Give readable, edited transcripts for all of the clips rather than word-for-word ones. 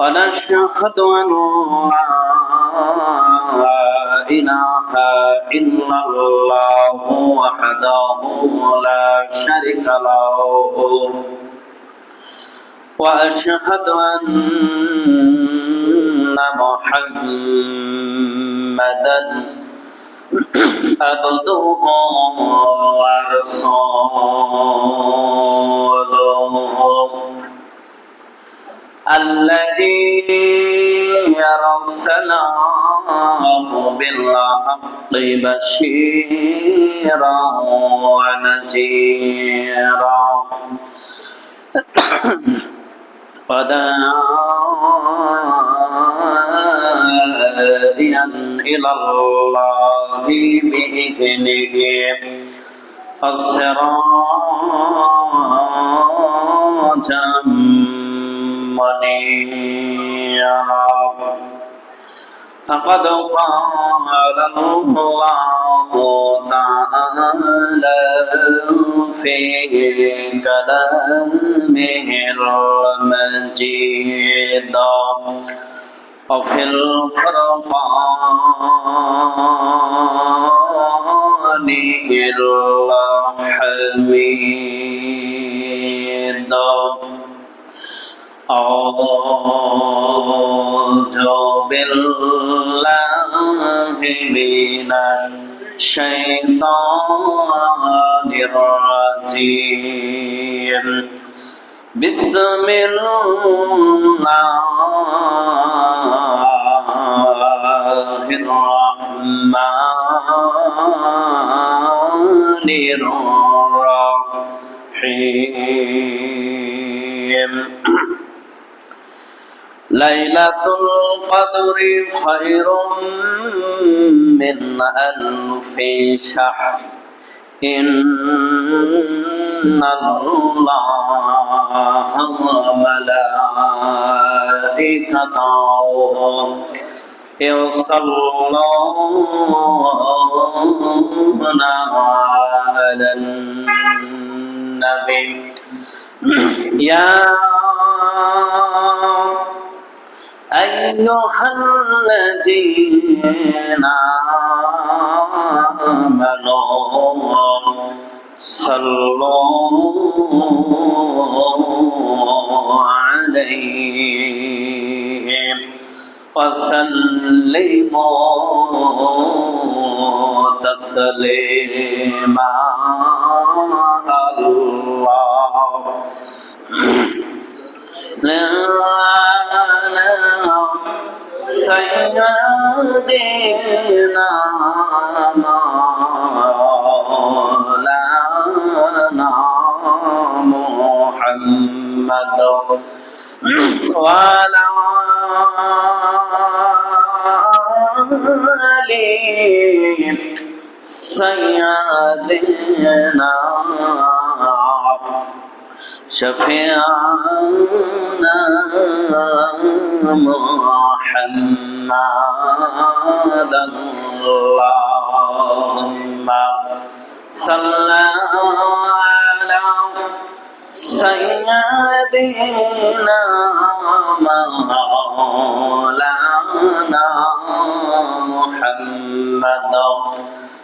ونشهد أن لا إله إلا الله وحده لا شريك له وأشهد أن محمدا عبده ورسوله الذي أرسله بالحق بشيرا ونذيرا وداعيا إلى الله بإذنه وسراجا منيرا فقد قال الله تعالى في كلامه المجيد وفي القرآن الحميد أعوذ بالله من الشيطان الرجيم بسم الله الرحمن الرحيم ليلة القدر خير من ألف شهر إن الله وملائكته يصلون على النبي يا أيها الذين آمنوا صلوا عليه وسلموا تسليما الله سيدنا مولانا محمد وعلى آله سيدنا شفيعنا محمد اللهم صل على سيدنا مولانا محمد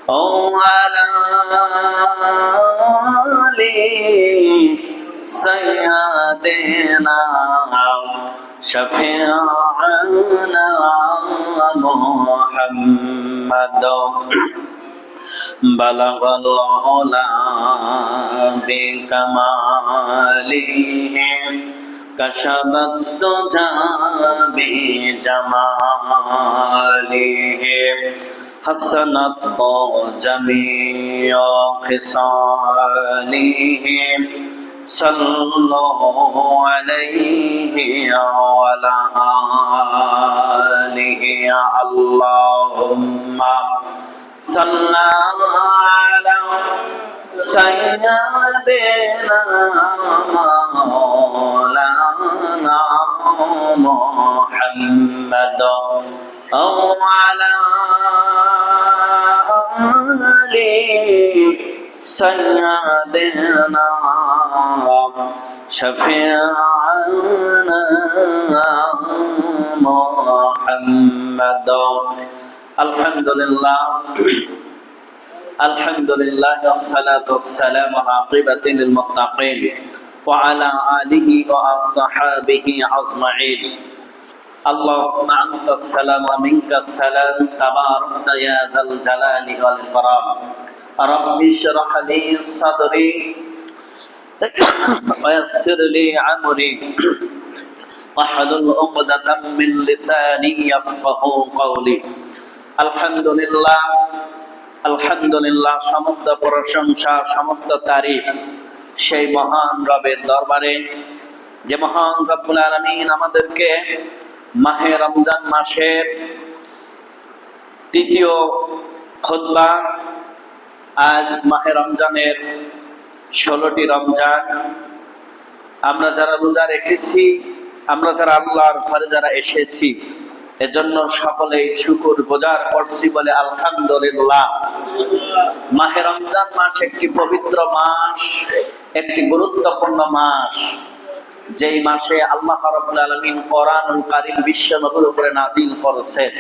وعلى آله سيدنا شفيعنا محمد بلغ العلا بكماله كشف الدجى بجماله حسنت جميع خصاله صلوا عليه وعلى آله اللهم صل على سيدنا مولانا محمد وعلى آل سيدنا شفيعنا محمد الحمد لله الحمد لله والصلاة والسلام عاقبة للمتقين وعلى آله وأصحابه أجمعين اللهم أنت السلام ومنك السلام تبارك يا ذا الجلال والإكرام رب اشرح لي صدري ويسر لي عمري واحلل عقدة من لساني يفقهوا قولي আলহামদুলিল্লাহ আলহামদুলিল্লাহ সমস্ত প্রশংসা সমস্ত তারিফ সেই মহান রবের দরবারে যে মহান রব্বুল আলামিন আমাদেরকে মাহে রমজান মাসের তৃতীয় খুতবা আজ মাহে রমজানের 16টি রমজান আমরা যারা রোজা রেখেছি আমরা যারা আল্লাহর ঘরে যারা এসেছি এজন্য সকলেই শুকরগুজার করছি বলে আলহামদুলিল্লাহ। মাহে রমজান মাস একটি পবিত্র মাস, একটি গুরুত্বপূর্ণ মাস, যেই মাসে আল্লাহ রাব্বুল আলামিন কোরআনুল কারীম বিশ্ব নবীর উপরে নাজিল করেছেন।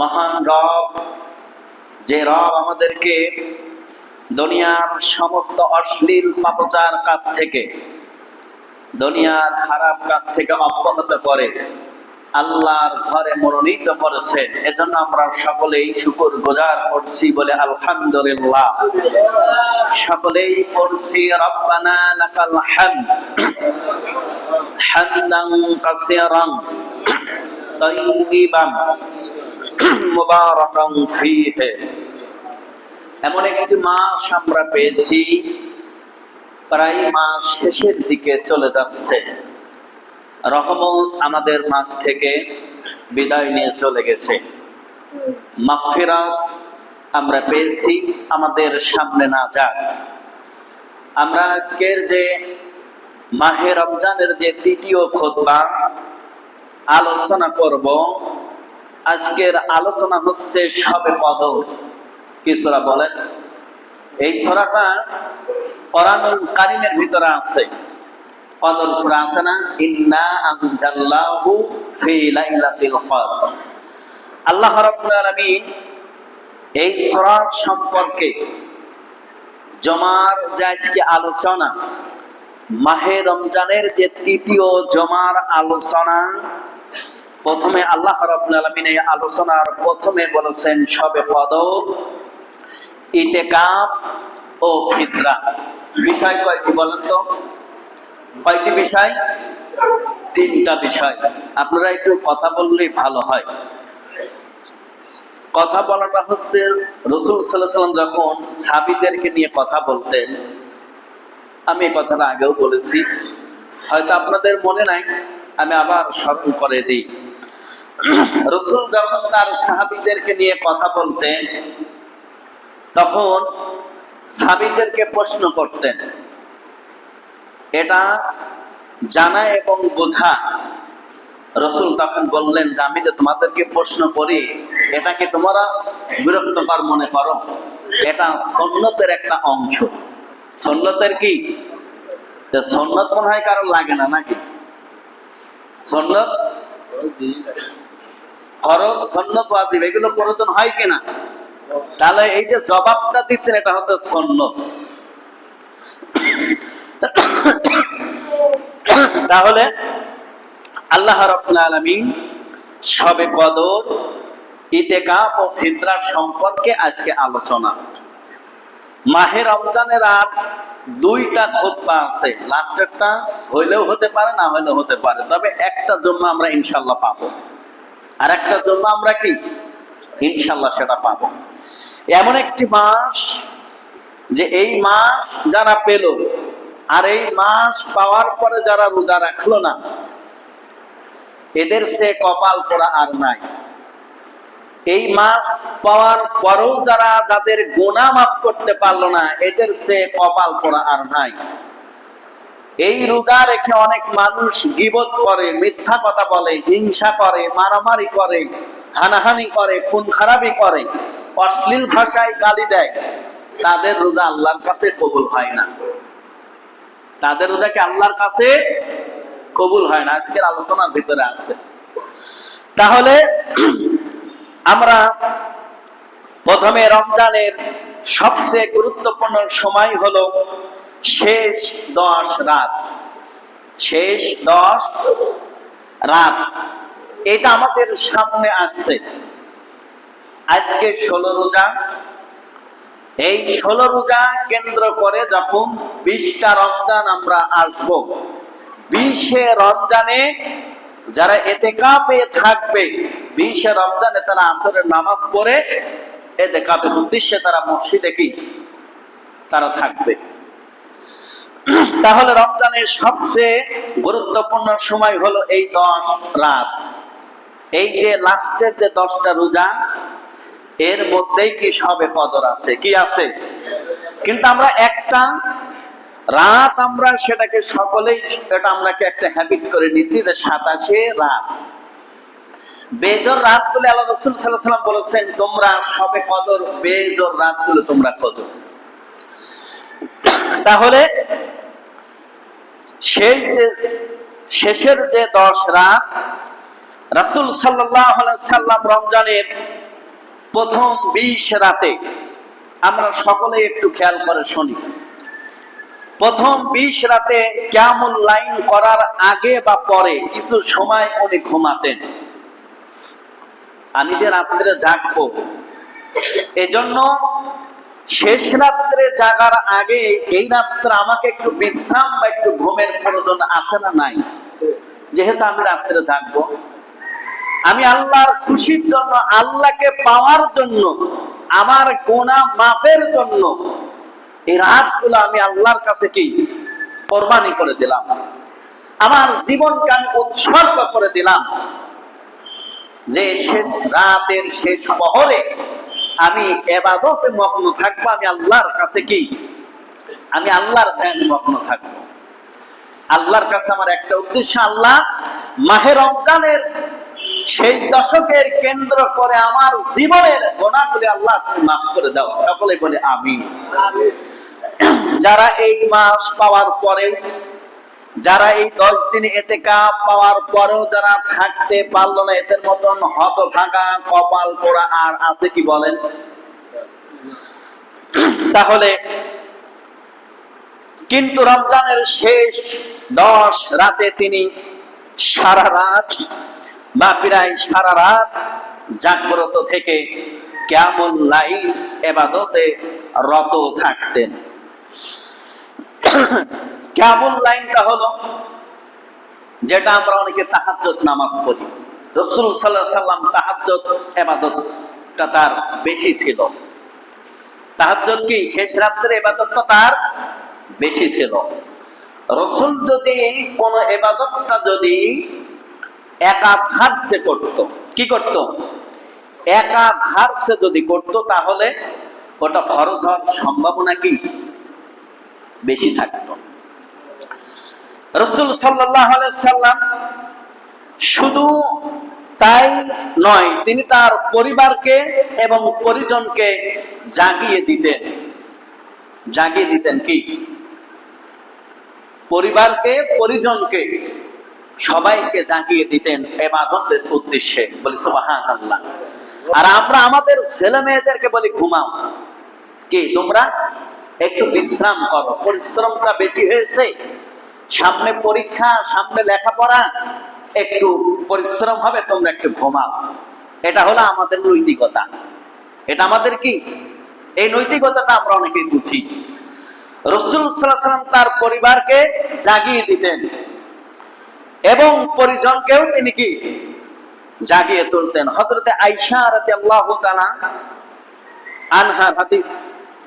মহান রব, যে রব আমাদেরকে দুনিয়ার সমস্ত অশ্লীল পাপাচার কাজ থেকে, দুনিয়ার খারাপ কাজ থেকে অব্যাহত করে আল্লাহর ঘরে মনোনীত করেছেন, এজন্য আমরা সকলেই শুকরগুজার করছি বলে আলহামদুলিল্লাহ। সকলেই পড়ছি রব্বানা লাকাল হামদ হামদান কাসীরান তাইয়িবান মুবারাকান ফীহি। এমন একটি মাস আমরা পেয়েছি, প্রায় মাস শেষের দিকে চলে যাচ্ছে। রহমত আমাদের মাঝ থেকে বিদায় নিয়ে চলে গেছে, মাগফিরাত আমরা পেয়েছি, আমাদের সামনে না যাক। আমরা আজকের যে মাহে রমজানের যে তৃতীয় খুতবা আলোচনা করব, আজকের আলোচনা হচ্ছে শবে কদর। কি সূরা বলেন? এই সূরাটা কোরআনুল কারীমের ভিতরে আছে। কদর সূরা আছে না, ইন্না আনজালনাহু ফি লাইলাতিল কদর। আল্লাহ রাব্বুল আলামিন এই সূরা সম্পর্কে জমার যে আজকে আলোচনা, মাহে রমজানের যে তৃতীয় জমার আলোচনা, প্রথমে আল্লাহ রাব্বুল আলামিন এই আলোচনার প্রথমে বলেছেন শবে কদর, ইতিকাফ ও ফিতরা। বিষয় কয়টি বলেন তো? কয়টি বিষয়? 3টা বিষয়। আপনারা একটু কথা বললেই ভালো হয়। কথা বলাটা হচ্ছে, রাসূল সাল্লাল্লাহু আলাইহি ওয়াসাল্লাম যখন সাহাবীদেরকে নিয়ে কথা বলতেন, আমি এই কথাটা আগেও বলেছি, হয়তো আপনাদের মনে নাই, আমি আবার স্মরণ করে দিই। রাসূল যখন তার সাহাবীদেরকে নিয়ে কথা বলতেন তখন সাহাবীদেরকে প্রশ্ন করতেন। এটা জানা এবং বোঝা। রাসূল তখন বললেন যে আমি যে তোমাদেরকে প্রশ্ন করি, এটা কি তোমরা বিরক্তকর মনে করো? এটা সুন্নতের একটা অংশ। সুন্নতের কি? সুন্নত মনে হয় কারো লাগে না নাকি? সুন্নত, ফরজ, সুন্নত, ওয়াজিব এগুলো প্রয়োজন হয় কিনা? তাহলে এই যে জবাবটা দিচ্ছেন এটা হচ্ছে সুন্নত। তাহলে আল্লাহ রাব্বুল আলামিন শবে কদর, ইতিকাফ ও ফিতরা সম্পর্কে আজকে আলোচনা। মাহে রমজানের আর 2টা খুতবা আছে, লাস্টেরটা হইলেও হতে পারে, না হইলেও হতে পারে, তবে একটা জুম্মা আমরা ইনশাআল্লাহ পাবো, আর একটা জুম্মা আমরা কি ইনশাআল্লাহ সেটা পাবো। এমন একটি মাস যে এই মাস যারা পেল আর এই মাস পাওয়ার পরে যারা রোজা রাখলো না, এদের সে কপাল পোড়া আর নাই। এই মাস পাওয়ার পরেও যাদের গুনাহ মাফ করতে পারলো না, এদের সে কপাল পোড়া আর নাই। এই রোজা রেখে অনেক মানুষ গীবত করে, মিথ্যা কথা বলে, হিংসা করে, মারামারি করে, হানাহানি করে, খুন খারাপি করে, অশ্লীল ভাষায় গালি দেয়। তাদের রোজা আল্লাহর কাছে কবুল হয় না। তাদের রোজা কি আল্লাহর কাছে কবুল হয় না? আজকের আলোচনার ভিতরে আছে। তাহলে আমরা প্রথমে রমজানের সবচেয়ে গুরুত্বপূর্ণ সময় হলো শেষ 10 রাত। শেষ 10 রাত এটা আমাদের সামনে আসছে। আজকে 16 রোজা। এই 16 রোজা কেন্দ্র করে যখন 20টা রমজান আমরা আসব, 20 রমজানে যারা এতেকাফে থাকবে, 20 রমজানে তারা আসরের নামাজ পড়ে এতেকাফের উদ্দেশ্যে তারা মসজিদে কি তারা থাকবে। তাহলে রমজানের সবচেয়ে গুরুত্বপূর্ণ সময় হলো এই 10 রাত। এই যে লাস্টের যে 10টা রোজা, এর মধ্যেই কি সবে কদর আছে, কি আছে? কিন্তু আমরা একটা রাত আমরা সেটাকে সকলেই এটা আমরাকে একটা হ্যাবিট করে নিছি যে 27 রাত। বেজর রাত বলে আল্লাহ রাসূল সাল্লাল্লাহু আলাইহি ওয়াসাল্লাম বলেছেন, তোমরা সবে কদর বেজর রাতগুলো তোমরা খোঁজো। তাহলে সেই শেষের যে 10 রাত, রাসূল সাল্লাল্লাহু আলাইহি ওয়াসাল্লাম রমজানের প্রথম 20 রাতে আমরা সকলে একটু খেয়াল করে শুনি। প্রথম 20 রাতে কিয়ামুল লাইল করার আগে বা পরে কিছু সময় উনি ঘুমাতেন। আমি যে রাত্রে জাগবো, এজন্য শেষ রাত্রে জাগার আগে এই রাত্রে আমাকে একটু বিশ্রাম বা একটু ঘুমের প্রয়োজন আছে না নাই? যেহেতু আমি রাত্রে জাগবো, আমি আল্লাহর খুশির জন্য, আল্লাহকে পাওয়ার জন্য, আমার গুনাহ মাফের জন্য এই রাতগুলো আমি আল্লাহর কাছে কি কোরবানি করে দিলাম, আমার জীবনকে আমি উৎসর্গ করে দিলাম, যে শেষ রাতের শেষ প্রহরে আমি ইবাদতে মগ্ন থাকবো। আমি আল্লাহর কাছে কি আমি আল্লাহর ধ্যানে মগ্ন থাকবো। আল্লাহর কাছে আমার একটা উদ্দেশ্য, আল্লাহ মাহে রমজানের সেই দশকের কেন্দ্র করে আমার জীবনের গুনাহগুলি আল্লাহ তুমি মাফ করে দাও। সকলে বলে আমিন। যারা এই মাস পাওয়ার পরেও, যারা এই 10 দিন ইতিকাফ পাওয়ার পরেও যারা থাকতে পারলো না, এদের মতন হতভাগা কপাল পোড়া আর আছে কি বলেন? তাহলে কিন্তু রমজানের শেষ 10 রাতে তিনি সারা রাত বা প্রায় সারা রাত জাগ্রত থেকে কিয়ামুল লাইল ইবাদতে রত থাকতেন। কিয়ামুল লাইলটা হলো যেটা আমরা অনেকে তাহাজ্জুদ নামাজ পড়ি। রাসূল সাল্লাল্লাহু আলাইহি ওয়াসাল্লাম তাহাজ্জুদ ইবাদতটা তার বেশি ছিল। তাহাজ্জুদ কি শেষ রাতের ইবাদতটা তার বেশি ছিল। রাসূল যদি কোন ইবাদতটা যদি একাধারে করত, কি করত? একাধারে যদি করত, তাহলে ওটা ফরজ হওয়ার সম্ভাবনা কি বেশি থাকতো। রাসূল সাল্লাল্লাহু আলাইহি ওয়াসাল্লাম শুধু তাই নয়, তিনি তার পরিবারকে এবং পরিজনকে জাগিয়ে দিতেন কি? পরিবারকে, পরিজনকে, সবাইকে জাগিয়ে দিতেন ইবাদতের উদ্দেশ্যে। বলি সুবহানাল্লাহ। আর আমরা আমাদের ছেলে মেয়েদেরকে বলি ঘুমাও, কি তোমরা একটু বিশ্রাম করো, পরিশ্রমটা বেশি হয়েছে, সামনে পরীক্ষা, সামনে লেখাপড়া, একটু পরিশ্রম হবে, তোমরা একটু ঘুমাও। এটা হলো আমাদের নৈতিকতা। এটা আমাদের কি এই নৈতিকতাটা আমরা অনেকেই বুঝি। রাসূল সাল্লাল্লাহু আলাইহি ওয়াসাল্লাম তার পরিবারকে জাগিয়ে দিতেন এবং পরিজনকেও তিনি কি জাগিয়ে তুলতেন। হযরতে আয়েশা রাদিয়াল্লাহু তাআলা আনহার হাদিস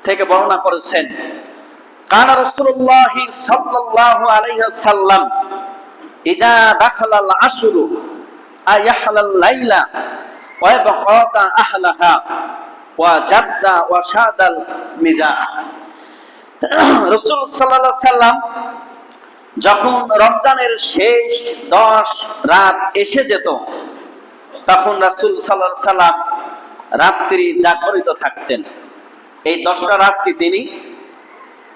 থেকে বর্ণনা করেছেন, কানা রাসূলুল্লাহ সাল্লাল্লাহু আলাইহি ওয়াসাল্লাম ইজা দাখালাল আশরু আয়াহলাল লাইলা ওয়া বাকাতা আহলাহা ওয়া জাদ্দা ওয়া শাদাল মিজা। রাসূল সাল্লাল্লাহু আলাইহি ওয়াসাল্লাম যখন রমজানের শেষ 10 রাত এসে যেত, তখন রাসূল সাল্লাল্লাহু আলাইহি ওয়াসাল্লাম রাত্রি জাগরিত থাকতেন। এই 10টা রাত্রি তিনি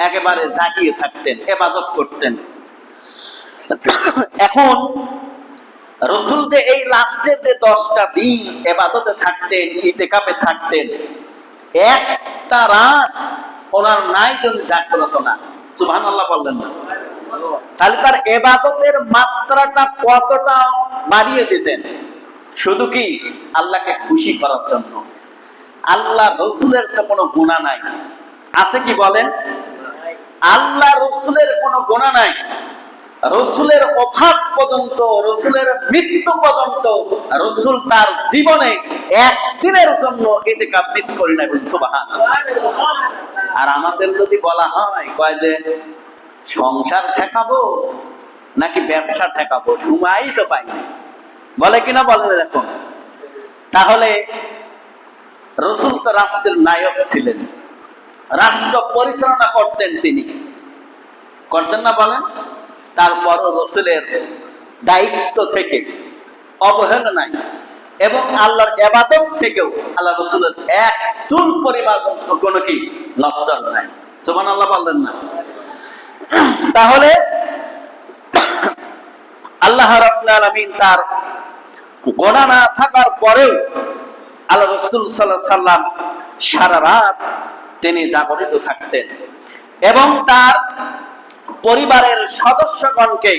একেবারে জাগিয়ে থাকতেন, ইবাদত করতেন। এখন রসুল যে এই লাস্টের যে 10টা দিন ইবাদতে থাকতেন, ইতিকাফে থাকতেন, একটা রাত ওনার নাই জন্য জাগ্রত না। সুবহানাল্লাহ বললেন না? তাহলে তার ইবাদতের মাত্রাটা কতটা বাড়িয়ে দিতেন, শুধু কি আল্লাহকে খুশি করার জন্য। আল্লাহ রসুলের তো কোনো গুনাহ নাই, আছে কি বলেন? আল্লাহ রসুলের কোনো গুনাহ নাই। রসুলের ওফাত পর্যন্ত, রসুলের মৃত্যু পর্যন্ত রসুল তার জীবনে একদিনের জন্য ইতিকাফ মিস করি না। সুবহানাল্লাহ। আর আমাদের যদি বলা হয় কয় যে সংসার ঠেকাবো নাকি ব্যবসা ঠেকাবো, সময়ই তো পাই না, বলে কিনা বলেন এখন? তাহলে রসুল তো রাষ্ট্রের নায়ক ছিলেন, রাষ্ট্র পরিচালনা করতেন, তিনি করতেন না বলেন? তারপরও রসুলের দায়িত্ব থেকে অবহেলা নাই এবং আল্লাহর ইবাদত থেকেও আল্লাহ রসুলের এক চুল পরিমাণ কোনো কি নচ্চর নাই। সুবহানাল্লাহ বললেন না? তাহলে আল্লাহ রাব্বুল আলামিন তার গোনা না থাকার পরেও আল্লাহ রাসূল সাল্লাল্লাহু আলাইহি সাল্লাম সারা রাত তিনি জাগরিত থাকতেন এবং তার পরিবারের সদস্যগণকে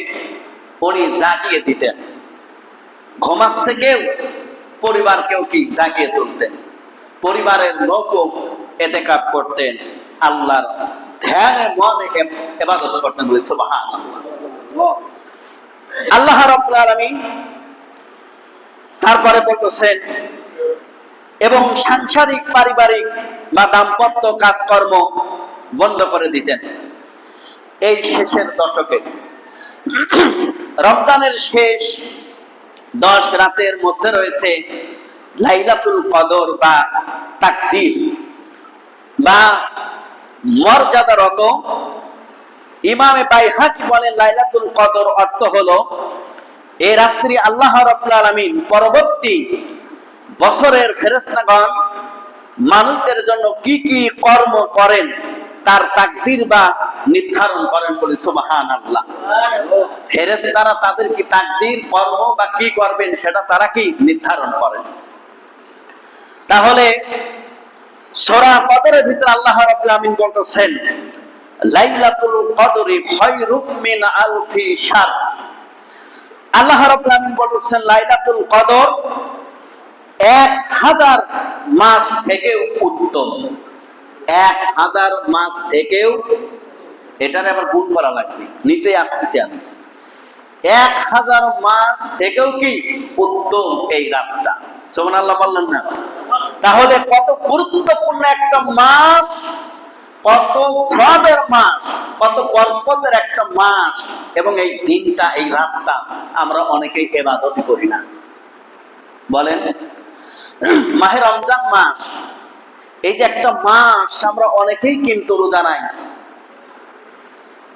উনি জাগিয়ে দিতেন। ঘুমাচ্ছে কেউ, পরিবারকেও কি জাগিয়ে তুলতেন। পরিবারের লোকও ইতিকাফ করতেন, আল্লাহর ধ্যানে মনে ইবাদত করতেন। বলি সুবহানাল্লাহ। আল্লাহ রাব্বুল আলামিন তারপরে বলতেছেন, এবং সাংসারিক পারিবারিক বা দাম্পত্য কাজকর্ম বন্ধ করে দিতেন। এই শেষের দশকে রমজানের শেষ 10 রাতের মধ্যে রয়েছে লাইলাতুল কদর বা তাকদীর বা মর্যাদারত। ইমামে বাইহাকি বলেন লাইলাতুল কদর অর্থ হলো এই রাত্রি আল্লাহ রাব্বুল আলামিন পরবর্তী বছরের ফেরেশতাগণ মানুষদের জন্য কি কি কর্ম করেন তার তাকদীর বা নির্ধারণ করেন। বলি সুবহানাল্লাহ। ফেরেশতারা তাদের কি তাকদীর, কর্ম বা কি করবেন সেটা তারা কি নির্ধারণ করেন। তাহলে সূরা কদরের ভিতরে আল্লাহ রাব্বুল আলামিন বলতেছেন লাইলাতুল কদরি খায়রুম মিন আলফি শাহর। আল্লাহ রাব্বুল আলামিন বলতেছেন লাইলাতুল কদর 1000 মাস থেকেও উত্তম। 1000 মাস থেকেও, এটারে আবার গুণ করা লাগবে, নিচে আসতেছে আমি। 1000 মাস থেকেও কি উত্তম এই রাতটা। সুবহানাল্লাহ বললেন না? তাহলে কত গুরুত্বপূর্ণ একটা মাস, কত সওয়াবের মাস, কত বরকতের একটা মাস, এবং এই দিনটা, এই রাতটা আমরা অনেকেই ইবাদত করি না। বলেন, মাহে রমজান মাস, এই যে একটা মাস, আমরা অনেকেই কিন্তু রোজা নাই।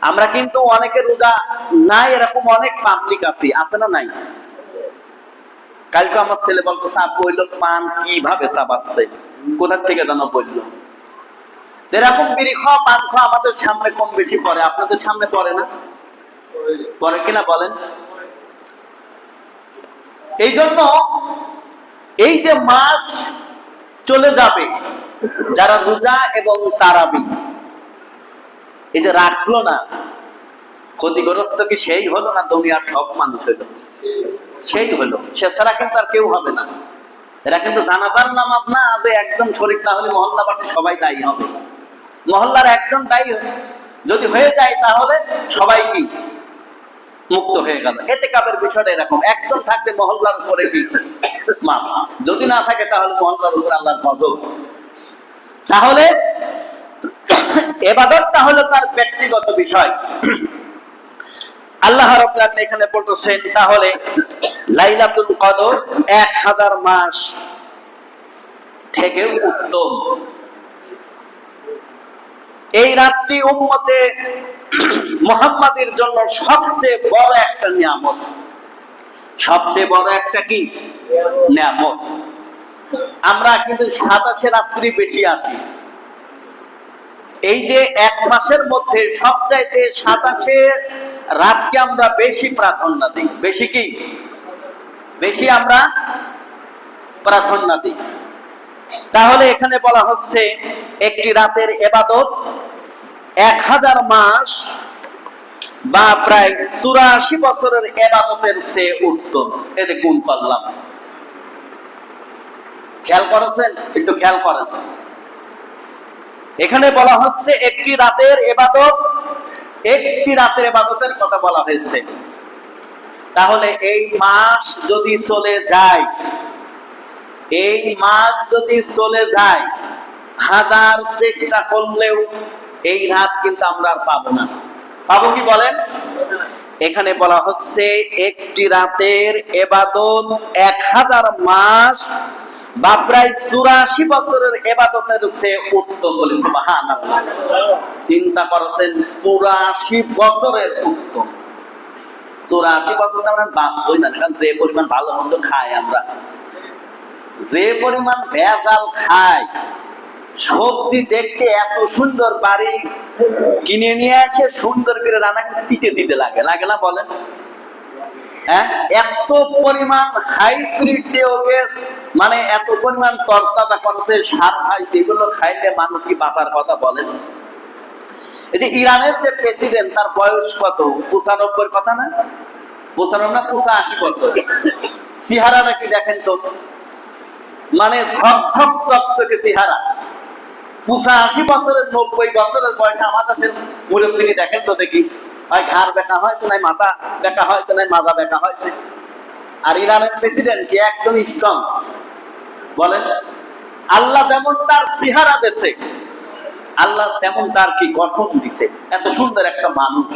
আমরা কিন্তু অনেকে রোজা নাই, এরকম অনেক পাবলিক আছে না নাই? কালকে আমার ছেলে বলতো সাপ বললো পান কিভাবে চাবাচ্ছে, কোথা থেকে যেন বললো। এরকম বিড়ি খাওয়া, পান খাওয়া আমাদের সামনে কম বেশি পড়ে, আপনাদের সামনে পড়ে না? পড়ে কিনা বলেন? এই জন্য এই যে মাস চলে যাবে, যারা রোজা এবং তারাবি এই যে রাখলো না, ক্ষতিগ্রস্ত কি সেই হলো না দুনিয়ার সব মানুষ হইল? সেই হলো। সে ছাড়া কিন্তু আর কেউ হবে না। এরা কিন্তু জানাজার নামাজ না, যে একজন শরীক না হলে মহল্লাবাসী সবাই দায়ী হবে। মহল্লার একজন দায়ী যদি হয়ে যায় তাহলে সবাই কি মুক্ত হয়ে গেল। ইতিকাফের বিষয়টা এরকম, একজন থাকলে মহল্লার উপরে কি মাপ, যদি না থাকে তাহলে মহল্লার উপরে আল্লাহর গজব। তাহলে ইবাদতটা হলো তার ব্যক্তিগত বিষয়। আল্লাহ রাব্বুল আলামিন এখানে বলতেছেন তাহলে লাইলাতুল কদর 1000 মাস থেকে উত্তম। এই রাতটি উম্মতে মুহাম্মাদের জন্য সবচেয়ে বড় একটা নিয়ামত, সবচেয়ে বড় একটা কি নিয়ামত। আমরা কিন্তু 27 রাত্রি বেশি আসি। এই যে এক মাসের মধ্যে সবচাইতে 27 রাতকে আমরা বেশি প্রাধান্য দিই। বেশি কি? বেশি আমরা প্রাধান্য দিই। তাহলে এখানে বলা হচ্ছে একটি রাতের ইবাদত 1000 মাস বা প্রায় 84 বছরের ইবাদতের চেয়ে উত্তম। এতে গুণ করলাম, খেয়াল করেছেন? একটু খেয়াল করেন। এখানে বলা হচ্ছে একটি রাতের ইবাদত, একটি রাতের ইবাদতের কথা বলা হয়েছে। তাহলে এই মাস যদি চলে যায়, এই মাস যদি চলে যায়, 1000 চেষ্টা করলেও এই রাত কিন্তু আমরা আর পাবো না। পাবো কি বলেন? এখানে বলা হচ্ছে একটি রাতের ইবাদত 1000 মাস বা প্রায় 84 বছরের ইবাদতের চেয়ে উত্তম। বলি সুবহানাল্লাহ। চিন্তা করেছেন, 84 বছরের উত্তম। 84 বছর তো আমরা বাঁচবই না, কারণ যে পরিমাণ ভালো মন্দ খাই আমরা, যে পরিমাণ ভেজাল খাই, সবজি দেখতে এত সুন্দর, বাড়ি কিনে নিয়ে আসে সুন্দর করে রান্না দিতে দিতে লাগে, লাগে না বলেন? হ্যাঁ, এত পরিমাণ হাইব্রিড দিয়ে ওকে, মানে এত পরিমাণ তরতাজা করছে, সার খাই, এগুলো খাইলে মানুষ কি বাঁচার কথা বলেন? এই যে ইরানের যে প্রেসিডেন্ট, তার বয়স কত? 95 কথা না? 95 না 85 বছর। চেহারা নাকি দেখেন তো, মানে ঝকঝক চকচকে চেহারা। 85 বছরের 90 বছরের বয়সে আমার দেশের মুরব্বী দেখেন তো দেখি, হয় ঘাড় বেঁকা হয়েছে, নাই মাথা বেঁকা হয়েছে, নাই মাজা বেঁকা হয়েছে। আর ইরানের প্রেসিডেন্ট কি একদম স্ট্রং বলেন? আল্লাহ যেমন তার চেহারা দিছে, আল্লাহ তেমন তার কি গঠন দিছে। এত সুন্দর একটা মানুষ।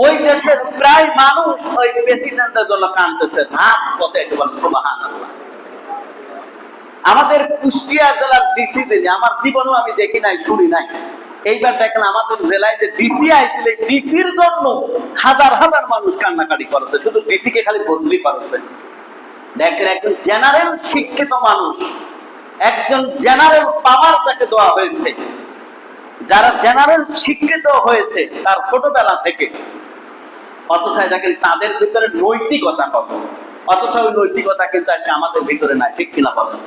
ওই দেশের প্রায় মানুষ ওই প্রেসিডেন্টের জন্য কাঁদতেছে, রাজপথে এসে বলেন সুবহানাল্লাহ। আমাদের কুষ্টিয়া জেলার ডিসি দিনে আমার জীবনেও আমি দেখি নাই, শুনি নাই। এইবার দেখেন আমাদের জেলায় যে ডিসি আইছিল, ডিসির জন্য হাজার হাজার মানুষ কান্নাকাটি করেছে, শুধু ডিসি কে খালি বদলি করেছে। দেখেন একজন জেনারেল শিক্ষিত মানুষ, একজন জেনারেল পাওয়ার তাকে দেওয়া হয়েছে। যারা জেনারেল শিক্ষিত হয়েছে তার ছোটবেলা থেকে, অথচ দেখেন তাদের ভিতরে নৈতিকতা কত, অথচ ওই নৈতিকতা কিন্তু আজকে আমাদের ভিতরে নাই, ঠিক কিনা বলেন?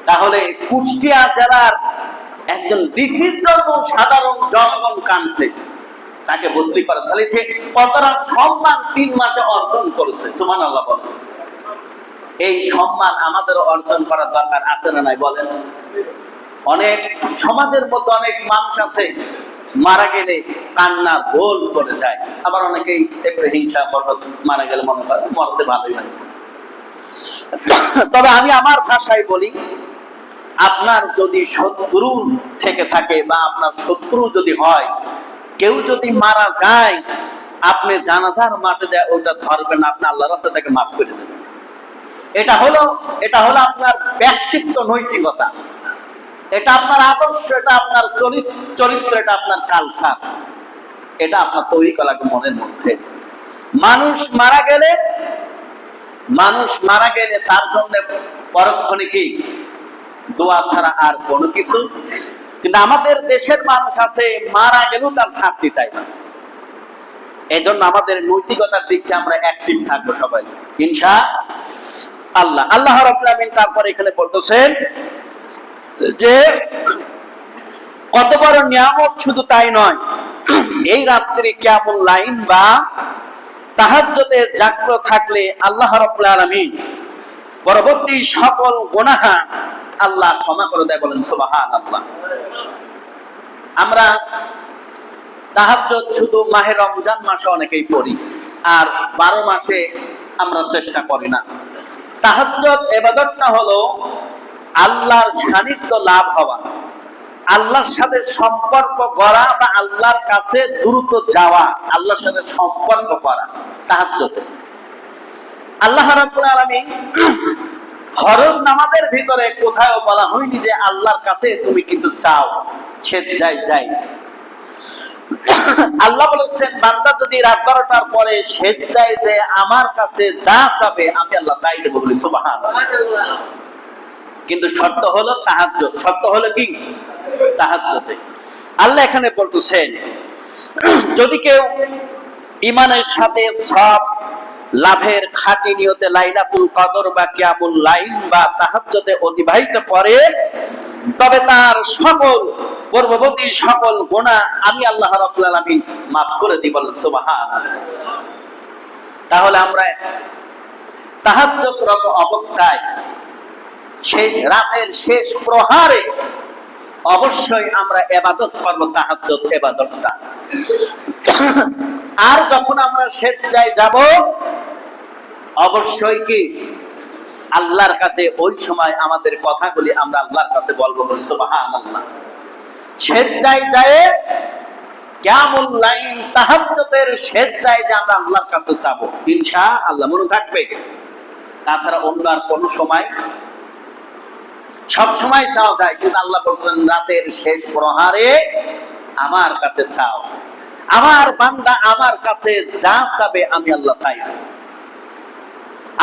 তাহলে কুষ্টিয়া জেলার একজন ডিসির জন্য সাধারণ জনগণ কাঁদছে, তাকে বদলি করা, তাহলে যে কতটা সম্মান 3 মাসে অর্জন করেছে। সুবহানাল্লাহ বলেন। এই সম্মান আমাদের অর্জন করার দরকার আছে না নাই বলেন? অনেক সমাজের মধ্যে অনেক মানুষ আছে মারা গেলে কান্নার গোল করে যায়, আবার অনেকেই একটু হিংসা বশত মারা গেলে মনে করে মরতে ভালোই লাগছে। তবে আমি আমার ভাষায় বলি, আপনার যদি শত্রু থেকে থাকে বা আপনার শত্রু যদি হয়, কেউ যদি মারা যায়, আপনি জানাজার মাঠে যায় ওইটা ধরবেন, আপনি আল্লাহর রাস্তায় তাকে মাফ করে দেবেন। এটা হলো আপনার ব্যক্তিত্ব, নৈতিকতা, এটা আপনার আদর্শ, এটা আপনার চরিত্র, এটা আপনার কালচার, এটা আপনার তৈরি করা মনের মধ্যে। মানুষ মারা গেলে তার জন্য পরক্ষণে কি দোয়া ছাড়া আর কোনো কিছু। কিন্তু আমাদের দেশের মানুষ আছে মারা গেলেও তার শান্তি চাই না। এই জন্য আমাদের নৈতিকতার দিকটা আমরা অ্যাক্টিভ থাকবো সবাই ইনশাআল্লাহ। আল্লাহ রাব্বুল আলামিন তারপর এখানে বলতেছেন যে কত বড় নিয়ামত, শুধু তাই নয়, এই রাত্রি কিয়ামুল লাইল বা তাহাজ্জুদে জাগ্রত থাকলে আল্লাহ রাব্বুল আলামিন পরবর্তী সকল গুনাহ আল্লাহ ক্ষমা করে দেয়। বলেন সুবহানাল্লাহ। আমরা তাহাজ্জুদ শুধু মাহে রমজান মাসে অনেকেই পড়ি, আর 12 মাসে আমরা চেষ্টা করি না। তাহাজ্জুদ ইবাদতটা হলো আল্লাহর সান্নিধ্য লাভ হওয়া, আল্লাহর সাথে সম্পর্ক করা বা আল্লাহর কাছে দ্রুত যাওয়া, আল্লাহর সাথে সম্পর্ক করা তাহাজ্জুদে। আল্লাহ রাব্বুল আলামিন ফরজ নামাজের ভিতরে কোথাও বলা হয়নি যে আল্লাহর কাছে তুমি কিছু চাও, স্বেচ্ছায় যাই। আল্লাহ বলেছেন বান্দা যদি রাত 12টার পরে স্বেচ্ছায় যে আমার কাছে যা চাবে আমি আল্লাহ তাই দেব। বলি সুবহানাল্লাহ। কিন্তু শর্ত হলো তাহাজ্জুদ। শর্ত হলো কি? তাহাজ্জুদে। আল্লাহ এখানে বলতেছেন যদি কেউ ঈমানের সাথে সব লাভের খাঁটি নিয়তে লাইলাতুল কদর বা কিয়ামুল লাইল বা তাহাজ্জুদে অতিবাহিত করে, তবে তার সকল পূর্ববর্তী সকল গুনাহ আমি আল্লাহ রাব্বুল আলামিন মাফ করে দিই। বলেন সুবহানাল্লাহ। তাহলে আমরা তাহাজ্জুদরত অবস্থায় শেষ রাতের শেষ প্রহারে অবশ্যই আমরা ইবাদত করব, তাহাজ্জুদ ইবাদতটা। আর যখন আমরা সেজদায় যাব অবশ্যই কি আল্লাহর কাছে ওই সময় আমাদের কথাগুলি আমরা আল্লাহর কাছে বলবো। বলি সুবহানাল্লাহ। সেজদায় যায় কিয়ামুল লাইল তাহাজ্জুদের সেজদায় যে আমরা আল্লাহর কাছে চাবো ইনশাআল্লাহ, মনে থাকবে। তাছাড়া অন্য আর কোন সময় সব সময় চাওয়া যায়, কিন্তু আল্লাহ বললেন রাতের শেষ প্রহারে আমার কাছে চাও। আমার বান্দা আমার কাছে যা চাবে আমি আল্লাহ তাই দেব।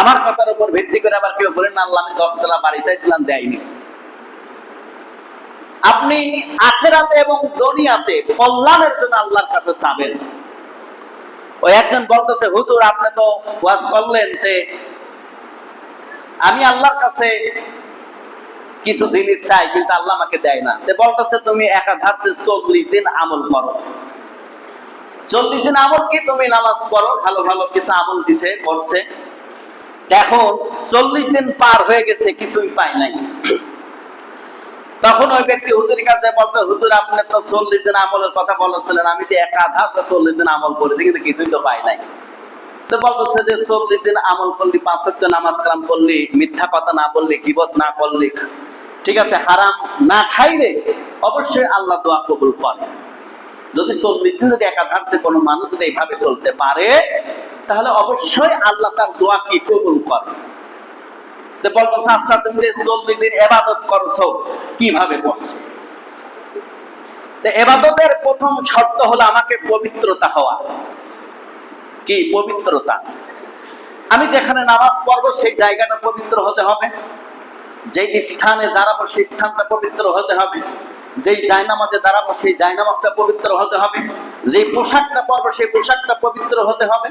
আমার কথার উপর ভিত্তি করে আবার কেউ বলেন না আল্লাহ আমি 10 তলা বাড়ি চাইছিলাম, দেয়নি। আপনি আখিরাতে এবং দুনিয়াতে কল্যাণের জন্য আল্লাহর কাছে চাবেন। ওই একজন বলতেছে হুজুর আপনি তো ওয়াজ করলেন তে আমি আল্লাহর কাছে কিছু জিনিস চাই কিন্তু আল্লাহ আমাকে দেয় না। তে বলতেছে তুমি একাধারে 40 দিন আমল করো। 40 দিন আমল কি? তুমি নামাজ পড়ো, ভালো ভালো কিছু আমল দিছে করছে। এখন 40 দিন পার হয়ে গেছে, কিছুই পাই নাই। তখন ওই ব্যক্তি হুজুরের কাছে বলতো হুজুর আপনি তো 40 দিন আমলের কথা বলেছিলেন, আমি তো একাধারে 40 দিন আমল করেছি কিন্তু কিছুই তো পাই নাই। তো বলতেছে যে 40 দিন আমল করলি, 5 ওয়াক্ত নামাজ কালাম করলি, মিথ্যা কথা না বললি, গীবত না করলি, ঠিক আছে, হারাম না খাইলে অবশ্যই আল্লাহ দোয়া কবুল করে। যদি 40 দিন যদি একাধারে কোনো মানুষ যদি এইভাবে চলতে পারে তাহলে অবশ্যই আল্লাহ তার দোয়া কি কবুল করে। তো বলতেছে আচ্ছা তুমি যে 40 দিন ইবাদত করছো কিভাবে করছো? তো ইবাদতের প্রথম শর্ত হলো আমাকে পবিত্রতা হওয়া। কি পবিত্রতা? আমি যেখানে নামাজ পড়বো সেই জায়গাটা পবিত্র হতে হবে, যে স্থানে দাঁড়াবো সেই স্থানটা পবিত্র হতে হবে, যেই জায়নামাজে দাঁড়াবো সেই জায়নামাজটা পবিত্র হতে হবে, যে পোশাকটা পরবো সেই পোশাকটা পবিত্র হতে হবে,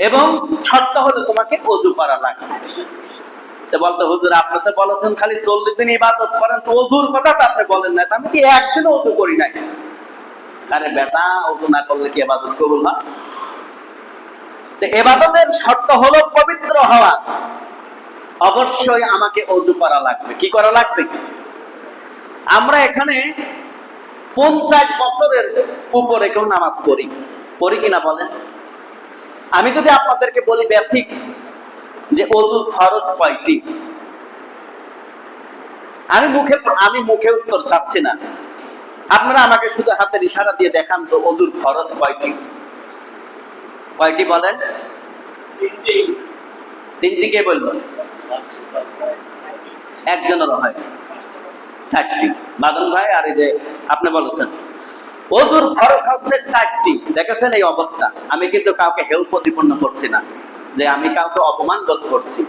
এবং শর্ত হলো তোমাকে ওযু করা লাগবে। তো বলতে হুজুর আপনি তো বলেছেন খালি 40 দিন ইবাদত করেন, তো ওযুর কথা তো আপনি বলেন না। আমি কি একদিনও ওযু করি নাই? আরে বেটা ওযু না করলে কি ইবাদত কবুল হয়? তো ইবাদতের শর্ত হলো পবিত্র হওয়া। অবশ্যই আমাকে ওযু করা লাগবে। কি করা লাগবে? আমরা এখানে 50 বছরের উপরে কেউ নামাজ পড়ি কিনা বলেন? আমি যদি আপনাদেরকে বলি বেসিক যে ওযু ফরজ কয়টি, আমি মুখে উত্তর চাচ্ছি না, আপনারা আমাকে শুধু হাতের ইশারা দিয়ে দেখান তো ওযুর ফরজ কয়টি? কয়টি বলেন? 3টি। কে বলবো? একজনেরও হয় 4টি। বাদন ভাই আর এই যে আপনি বলেছেন ওযুর ফরজ হচ্ছে 4টি। দেখেছেন এই অবস্থা। আমি কিন্তু কাউকে হেয় প্রতিপন্ন করছি না, যে আমি কাউকে অপমান বোধ করছি।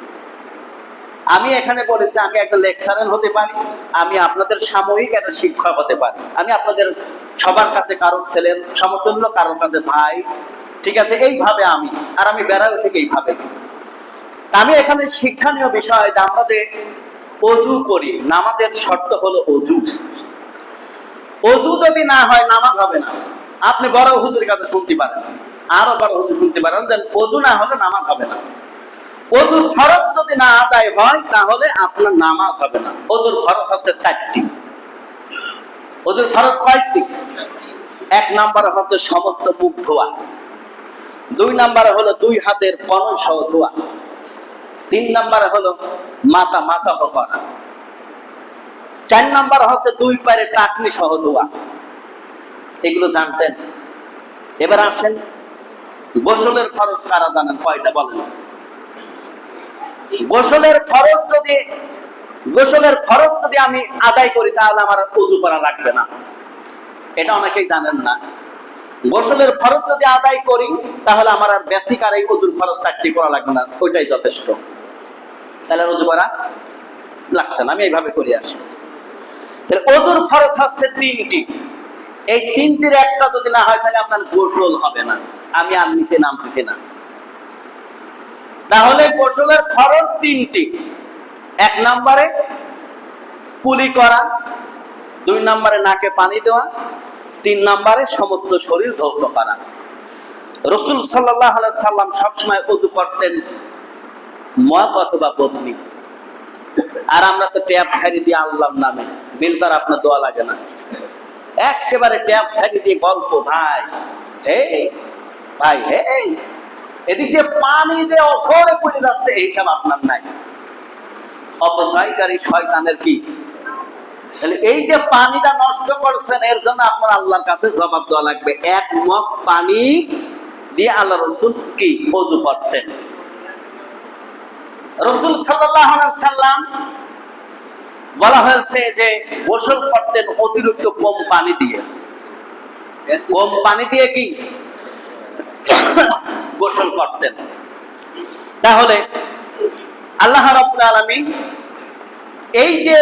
আমি এখানে বলেছি আমি একটা লেকচারার হতে পারি, আমি আপনাদের সাময়িক একটা শিক্ষক হতে পারি, আমি আপনাদের সবার কাছে কারো ছেলের সমতুল্য, কারোর কাছে ভাই, ঠিক আছে, এইভাবে আমি বেড়াই ঠিক এইভাবে। আমি এখানে শিক্ষণীয় বিষয় যে আমরা যে ওযু করি, নামাজের শর্ত হলো ওযু। ওযু যদি না হয় নামাজ হবে না। আপনি বড় হুজুরের কাছে শুনতে পারেন, আরো বড় হুজুর শুনতে পারেন যে ওযু না হলে নামাজ হবে না। ওযুর ফরজ যদি না আদায় হয় তাহলে আপনার নামাজ হবে না। ওযুর ফরজ হচ্ছে 4টি। ওযুর ফরজ কয়টি? 1 নম্বরে হচ্ছে সমস্ত মুখ ধোয়া, 2 নম্বরে হলো 2 হাতের কনুই সহ ধোয়া, 3 নম্বরে হলো মাথা মাথাহ করা, 4 নম্বরে হচ্ছে 2 পায়ের টাকনি সহ ধোয়া। এগুলো জানতেন? এবার আসেন গোসলের ফরজ কারা জানেন? কয়টা বলেন? গোসলের ফরজ যদি আমি আদায় করি তাহলে আমার ওযু করা লাগবে না। এটা অনেকেই জানেন না। গোসলের ফরজ যদি আদায় করি তাহলে আমার আর বেসিক আর এই ওযুর ফরজ 4টি করা লাগবে না, ওইটাই যথেষ্ট। তাহলে ওযু করা লাগছে না। আমি এইভাবে করি আসি। তাহলে ওযুর ফরজ হচ্ছে 3টি। এই 3টির একটা যদি না হয় তাহলে আপনার গোসল হবে না। আমি আর নিচে নামতেছি না। তাহলে গোসলের খরচ তিনটি। 1 নম্বরে কুলি করা, 2 নম্বরে নাকে পানি দেওয়া, 3 নম্বরে সমস্ত শরীর ধৌত করা। রাসূল সাল্লাল্লাহু আলাইহি সাল্লাম সবসময় ওযু করতেন মগ অথবা বদনি। আর আমরা তো ট্যাপ ছাড়ি দিয়ে আল্লাহর নামে, বিল তার আপনার দোয়া লাগে না, একেবারে ট্যাপ ছাড়ি দিয়ে গল্প। ভাই হে ভাই হে, এদিক দিয়ে পানি দিয়ে অঝরে পড়ে যাচ্ছে, এইসব আপনার নাই। অপচয়কারী শয়তানের কি? এই যে পানিটা নষ্ট করছেন, এর জন্য আপনার আল্লাহর কাছে জবাব দেওয়া লাগবে। 1 মগ পানি দিয়ে আল্লাহ রাসূল কি ওযু করতেন। রাসূল সাল্লাল্লাহু আলাইহি সাল্লাম বলা হয়েছে যে গোসল করতেন অতিরিক্ত কম পানি দিয়ে। কম পানি দিয়ে কি গোসল করতেন। তাহলে আল্লাহ রাব্বুল আলামিন এই যে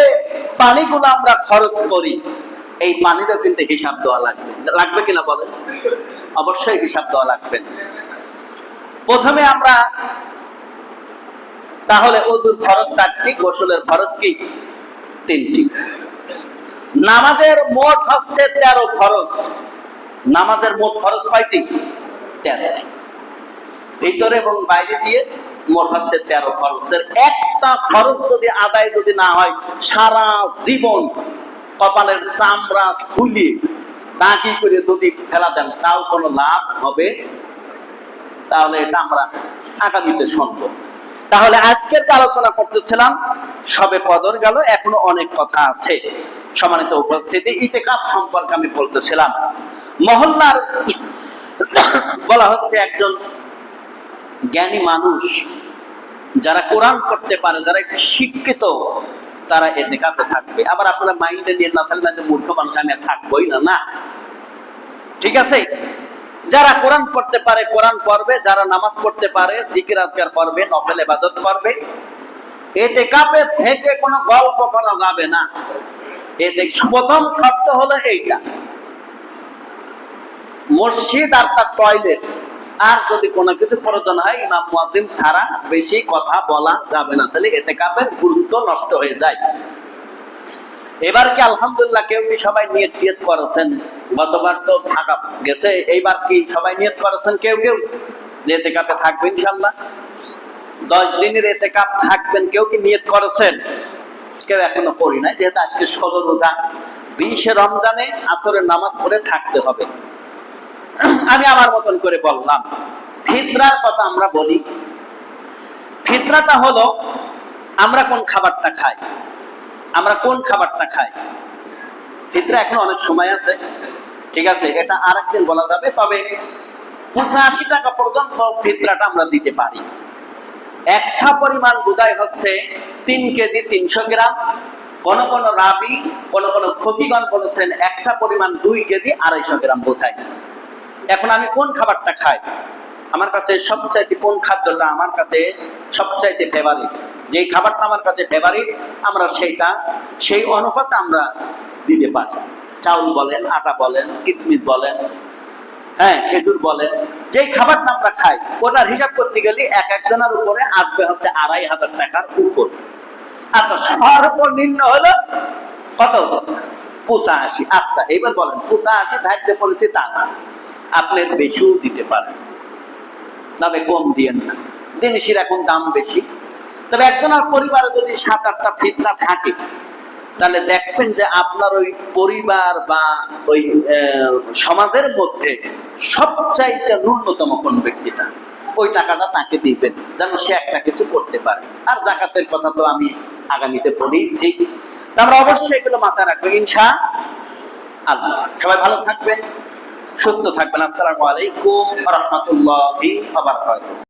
পানিগুলো আমরা খরচ করি, এই পানিরও কিন্তু হিসাব দেওয়া লাগবে। লাগবে কিনা বলেন? অবশ্যই হিসাব দেওয়া লাগবে। প্রথমে আমরা তাহলে ওযুর খরচ 4টি, গোসলের খরচ কি 3টি। নামাজের মোট হচ্ছে 13 খরচ। নামাজের মোট খরচ কয়টি? 13। ভিতরে এবং বাইরে দিয়ে মোট হচ্ছে 13 খরচের একটা খরচ যদি আদায় যদি না হয়, সারা জীবন কপালের চামড়া ছুলিয়ে দাঁড়ি করে যদি ফেলা দেন, তাও কোনো লাভ হবে? তাহলে এটা আমরা আগামীতে শুনবো। তাহলে আজকের যে আলোচনা করতেছিলাম সবে কদর গেল, এখনো অনেক কথা আছে। সম্মানিত উপস্থিতি, ইতিকাফ সম্পর্কে আমি বলতেছিলাম। মহল্লার বলা হচ্ছে একজন জ্ঞানী মানুষ, যারা কোরআন পড়তে পারে, যারা একটু শিক্ষিত, তারা ইতিকাফে থাকবে। আবার আপনারা মাইন্ডে নিয়ে না থাকলে মূর্খ মানুষ আমি থাকবোই না, না, ঠিক আছে? যারা কোরআন পড়তে পারে কোরআন পড়বে, যারা নামাজ পড়তে পারে জিকির আজকার করবে, নফল ইবাদত করবে। ইতিকাফে থেকে কোনো গল্প করা যাবে না। এতে প্রথম শর্ত হলো এইটা, মসজিদ আর তার টয়লেট, আর যদি কোনো কিছু প্রয়োজন হয় ইমাম মুয়াজ্জিন ছাড়া বেশি কথা বলা যাবে না, তাহলে ইতিকাফের গুরুত্ব নষ্ট হয়ে যায়। এবার কি আলহামদুলিল্লাহ কেউ কি সবাই নিয়ত করেছেন? গতবার তো ঢাকা গেছে, এইবার কি সবাই নিয়ত করেছেন? কেউ কেউ যে ইতিকাফে থাকবেন ইনশাআল্লাহ 10 দিনের ইতিকাফ থাকবেন, কেউ কি নিয়ত করেছেন? কেউ এখনো করি নাই, যেহেতু আজকে 16 রোজা, 20 রমজানে আসরের নামাজ পড়ে থাকতে হবে। আমি আমার মতন করে বললাম। ফিতরার কথা আমরা বলি। ফিতরাটা হলো আমরা কোন খাবারটা খাই, আমরা কোন খাবারটা খাই। ফিতরা এখন অনেক সময় আছে, ঠিক আছে, এটা আরেকদিন বলা যাবে। তবে 85 টাকা পর্যন্ত ফিতরাটা আমরা দিতে পারি। একসা পরিমাণ বোঝায় হচ্ছে 3 কেজি 300 গ্রাম। কোন কোন রাবি, কোন কোন ফকিগণ বলেছেন একসা পরিমাণ 2 কেজি 250 গ্রাম বোঝায়। এখন আমি কোন খাবারটা খাই, আমার কাছে সবচাইতে কোন খাদ্যটা আমার কাছে সবচাইতে ফেভারিট, যেই খাবারটা আমার কাছে ফেভারিট, আমরা সেই অনুপাতে আমরা দিতে পারি। চাউল বলেন, আটা বলেন, কিশমিশ বলেন, হ্যাঁ খেজুর বলেন, যেই খাবারটা আমরা খাই ওটার হিসাব করতে গেলে এক একজনের উপরে আসবে হচ্ছে 2500 টাকার উপর। আচ্ছা, সবার উপর নিম্ন হলো কত? 85। আচ্ছা, এবার বলেন 85 ধার্য করেছি তা না, আপনি বেশিও দিতে পারেন, তবে কম দিয়েন না, জিনিসের এখন দাম বেশি। তবে একজনের পরিবারে যদি 7-8টা ফিতরা থাকে, তাহলে দেখবেন যে আপনার ওই পরিবার বা ওই সমাজের মধ্যে সবচাইতে ন্যূনতম কোন ব্যক্তিটা, ওই টাকাটা তাকে দিবেন, যেন সে একটা কিছু করতে পারে। আর যাকাতের কথা তো আমি আগামীতে বলেইছি। আমরা অবশ্যই এগুলো মাথায় রাখবো ইনশাআল্লাহ। সবাই ভালো থাকবেন, সুস্থ থাকবেন। আসসালামু আলাইকুম ওয়া রাহমাতুল্লাহি ওয়া বারাকাতুহু।